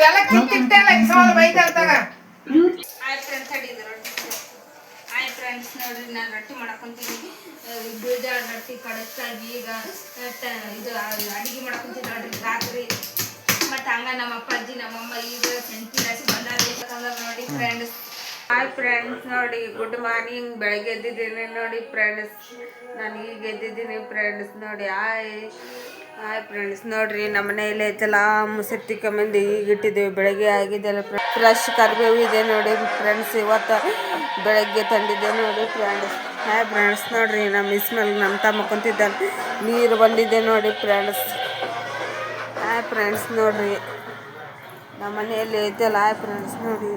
ಎಲ್ಲ ಕಿತ್ತಿಟ್ಟೆಲ್ಲ ಇಸ್ಕೊಳ್ಳ ಬೈತಾಗ hi friends ನೋಡ್ರಿ ನಾನು ರೊಟ್ಟಿ ಮಾಡಕೊಂತೀನಿ ಬೀಜ ರೊಟ್ಟಿ ಕಳಿಸ್ತಾಗಿ ಈಗ ಇದು ಅಡುಗೆ ಮಾಡಕೊಂತೀನಿ ನೋಡ್ರಿ ರಾತ್ರಿ ಮತ್ತು ಹಂಗ ನಮ್ಮ ಅಪ್ಪಾಜಿ ನಮ್ಮಮ್ಮ ಈಗ ಸೆಂಟಿ ರಾಶಿ ಬಂದಾರ ನೋಡಿ ಫ್ರೆಂಡ್ಸ್. ಹಾಯ್ ಫ್ರೆಂಡ್ಸ್ ನೋಡಿ ಗುಡ್ ಮಾರ್ನಿಂಗ್. ಬೆಳಗ್ಗೆ ಎದ್ದಿದ್ದೀನಿ ನೋಡಿ ಫ್ರೆಂಡ್ಸ್, ನಾನು ಈಗ ಎದ್ದಿದ್ದೀನಿ ಫ್ರೆಂಡ್ಸ್ ನೋಡಿ. ಹಾಯ್ ಫ್ರೆಂಡ್ಸ್ ನೋಡ್ರಿ ನಮ್ಮ ಮನೆಯಲ್ಲಿ ಐತಲ್ಲ ಮುಸರಿ ತಿಕ್ಕಂಬಂದು ಈಗ ಇಟ್ಟಿದ್ದೀವಿ. ಬೆಳಗ್ಗೆ ಆಗಿದ್ದೆಲ್ಲ ಫ್ರೆಶ್ ಕರಿಬೇವು ಇದೆ ನೋಡಿ ಫ್ರೆಂಡ್ಸ್, ಇವತ್ತು ಬೆಳಗ್ಗೆ ತಂದಿದ್ದೆ ನೋಡಿ ಫ್ರೆಂಡ್ಸ್. ಹಾಯ್ ಫ್ರೆಂಡ್ಸ್ ನೋಡ್ರಿ ನಮ್ಮ ಇಸ್ಮೇಲೆ ನಮ್ಮ ತಮ್ಮ ಕುಂತಿದ್ದಾನೆ, ನೀರು ಬಂದಿದೆ ನೋಡಿ ಫ್ರೆಂಡ್ಸ್. ಹಾಯ್ ಫ್ರೆಂಡ್ಸ್ ನೋಡ್ರಿ ನಮ್ಮ ಮನೆಯಲ್ಲಿ ಐತಲ್ಲ. ಹಾಯ್ ಫ್ರೆಂಡ್ಸ್ ನೋಡಿ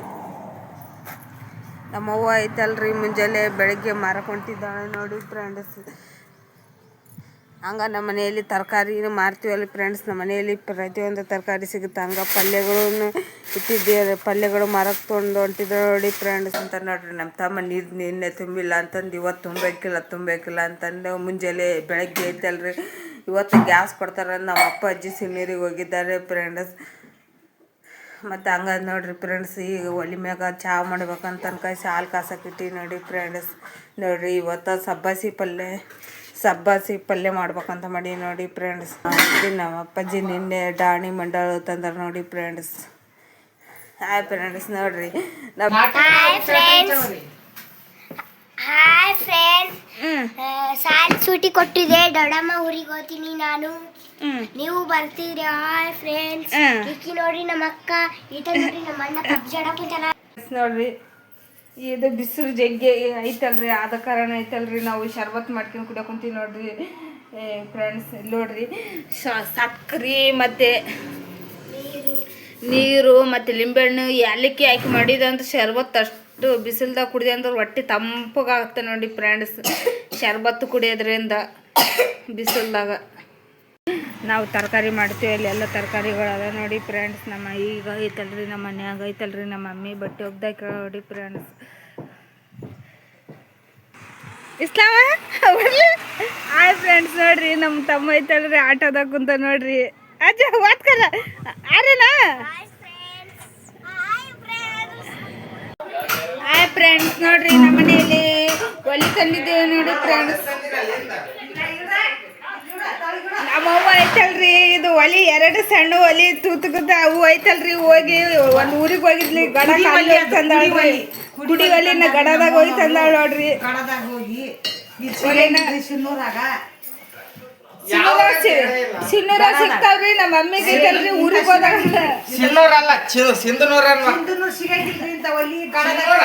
ನಮ್ಮವ್ವ ಐತಲ್ರಿ ಮುಂಜಾನೆ ಬೆಳಗ್ಗೆ ಮಾರಕೊಂತಿದ್ದಾಳೆ ನೋಡಿ ಫ್ರೆಂಡ್ಸ್. ಹಂಗೆ ನಮ್ಮ ಮನೆಯಲ್ಲಿ ತರಕಾರಿನೂ ಮಾರ್ತೀವಲ್ಲ ಫ್ರೆಂಡ್ಸ್, ನಮ್ಮ ಮನೆಯಲ್ಲಿ ಪ್ರತಿಯೊಂದು ತರಕಾರಿ ಸಿಗುತ್ತೆ. ಹಂಗೆ ಪಲ್ಯಗಳನ್ನು ಇಟ್ಟಿದ್ದೇವೆ, ಪಲ್ಯಗಳು ಮಾರಕ್ಕೆ ತೊಗೊಂಡು ಹೊಂಟಿದ್ದೆ ನೋಡಿ ಫ್ರೆಂಡ್ಸ್. ಅಂತ ನೋಡ್ರಿ ನಮ್ಮ ತಮ್ಮ ನೀರು ನಿನ್ನೆ ತುಂಬಿಲ್ಲ ಅಂತಂದು ಇವತ್ತು ತುಂಬಬೇಕಿಲ್ಲ ಅಂತಂದು ಮುಂಜಾನೆ ಬೆಳಗ್ಗೆ ಐತಲ್ರಿ ಇವತ್ತು ಗ್ಯಾಸ್ ಕೊಡ್ತಾರೆ. ನಮ್ಮ ಅಪ್ಪ ಅಜ್ಜಿ ಸಿನ್ನೀರಿಗೆ ಹೋಗಿದ್ದಾರೆ ಫ್ರೆಂಡ್ಸ್. ಮತ್ತು ಹಂಗೆ ನೋಡ್ರಿ ಫ್ರೆಂಡ್ಸ್, ಈಗ ಒಲೆ ಮ್ಯಾಗ ಚಹಾ ಮಾಡ್ಬೇಕಂತ ಅನ್ಕಾಯಿಸಿ ಹಾಲು ಕಾಸಕ್ಕಿಟ್ಟು ನೋಡಿ ಫ್ರೆಂಡ್ಸ್. ನೋಡ್ರಿ ಇವತ್ತು ಸಬ್ಬಾಸಿ ಪಲ್ಯ ಮಾಡ್ಬೇಕಂತ ಮಾಡಿ ನೋಡಿ ಫ್ರೆಂಡ್ಸ್. ನಮ್ಮ ಅಪ್ಪಾಜಿ ನಿನ್ನೆ ಡಾಣಿ ಮಂಡಾಳು ತಂದಾರ ನೋಡಿ ಫ್ರೆಂಡ್ಸ್. ಹಾಯ್ ಫ್ರೆಂಡ್ಸ್ ನೋಡ್ರಿ ಹಾಯ್ ಫ್ರೆಂಡ್ಸ್, ಸಾಲ್ ಸೂಟಿ ಕೊಟ್ಟಿದೆ, ದೊಡ್ಡಮ್ಮ ಊರಿಗೆ ಹೋಗ್ತೀನಿ ನಾನು, ನೀವು ಬರ್ತೀರಿ? Hi friends. ಇಕ್ಕಿ ನೋಡ್ರಿ ನಮ್ಮ ಅಕ್ಕ, ಈತ ನೋಡ್ರಿ ನಮ್ಮ ಅಣ್ಣ ಪಬ್ಜಿ ಆಡಕುಂತಾನ ನೋಡ್ರಿ. ಇದು ಬಿಸಿಲು ಜಗ್ಗಿ ಐತಲ್ರಿ, ಆದ ಕಾರಣ ಐತಲ್ರಿ ನಾವು ಶರ್ಬತ್ ಮಾಡ್ಕೊಂಡು ಕುಡಿಯೋಕೊಂತೀವಿ ನೋಡ್ರಿ ಫ್ರೆಂಡ್ಸ್. ನೋಡ್ರಿ ಸಕ್ಕರೆ ಮತ್ತು ನೀರು ಮತ್ತು ಲಿಂಬೆಹಣ್ಣು ಏಲಕ್ಕಿ ಹಾಕಿ ಮಾಡಿದಂತ ಶರ್ಬತ್ ಅಷ್ಟು ಬಿಸಿಲ್ದಾಗ ಕುಡಿದೆ ಅಂದ್ರೆ ಹೊಟ್ಟೆ ತಂಪಗಾಗುತ್ತೆ ನೋಡಿ ಫ್ರೆಂಡ್ಸ್. ಶರ್ಬತ್ತು ಕುಡಿಯೋದ್ರಿಂದ ಬಿಸಿಲ್ದಾಗ ನಾವು ತರಕಾರಿ ಮಾಡ್ತೀವಿ, ಅಲ್ಲಿ ಎಲ್ಲ ತರಕಾರಿಗಳದ ನೋಡಿ ಫ್ರೆಂಡ್ಸ್. ನಮ್ಮ ಈಗ ಐತಲ್ರಿ ನಮ್ಮ ಮನ್ಯಾಗ ಐತಲ್ರಿ ನಮ್ಮ ಮಮ್ಮಿ ಬಟ್ಟೆ ಒಗ್ದಾಕ ನೋಡಿ ಫ್ರೆಂಡ್ಸ್. ಇಸ್ಲಾಮ ಹಾಯ್ ಫ್ರೆಂಡ್ಸ್ ನೋಡ್ರಿ ನಮ್ಮ ತಮ್ಮ ಐತಲ್ರಿ ಆಟೋದಾಗ ಕುಂತ ನೋಡ್ರಿ. ಅಜ್ಜ ಓದ್ಕಲ್ಲ ಆರೇನಾ? ಹಾಯ್ ಫ್ರೆಂಡ್ಸ್ ನೋಡ್ರಿ ನಮ್ಮ ಮನೆಯಲ್ಲಿ ಒಲಿ ತಂದಿದ್ದೇವೆ ನೋಡಿ ಫ್ರೆಂಡ್ಸ್. ನಮ್ಮವ್ವ ಐತಲ್ರಿ ಇದು ಒಲಿ, 2 ಸಣ್ಣ ಒಲಿ ತೂತುಗುತ್ತ ಅವು ಐತಲ್ರಿ. ಹೋಗಿ ಒಂದು ಊರಿಗೆ ಹೋಗಿದ್ಲಿ, ಗಡ ಕಾಲಿ ತಂದಾಳ್ರಿ, ಗುಡಿ ಒಲಿನ ಗಡದಾಗ ಹೋಗಿ ತಂದಾಳ ನೋಡ್ರಿ. ಸಿನ್ನೂರ ಸಿಗ್ತಾವ್ರಿ ನಮ್ಮ ಮಮ್ಮಿಗೆ ಐತಲ್ರಿ ಊರಿಗೆ ಹೋದಾಗ. ಸಿನ್ನೂರಲ್ಲ ಸಿಂಧನೂರ ಸಿಗಂಗಿಲ್ರಿ ಇಂತ ಒಲಿ ಗಡದಾಗ.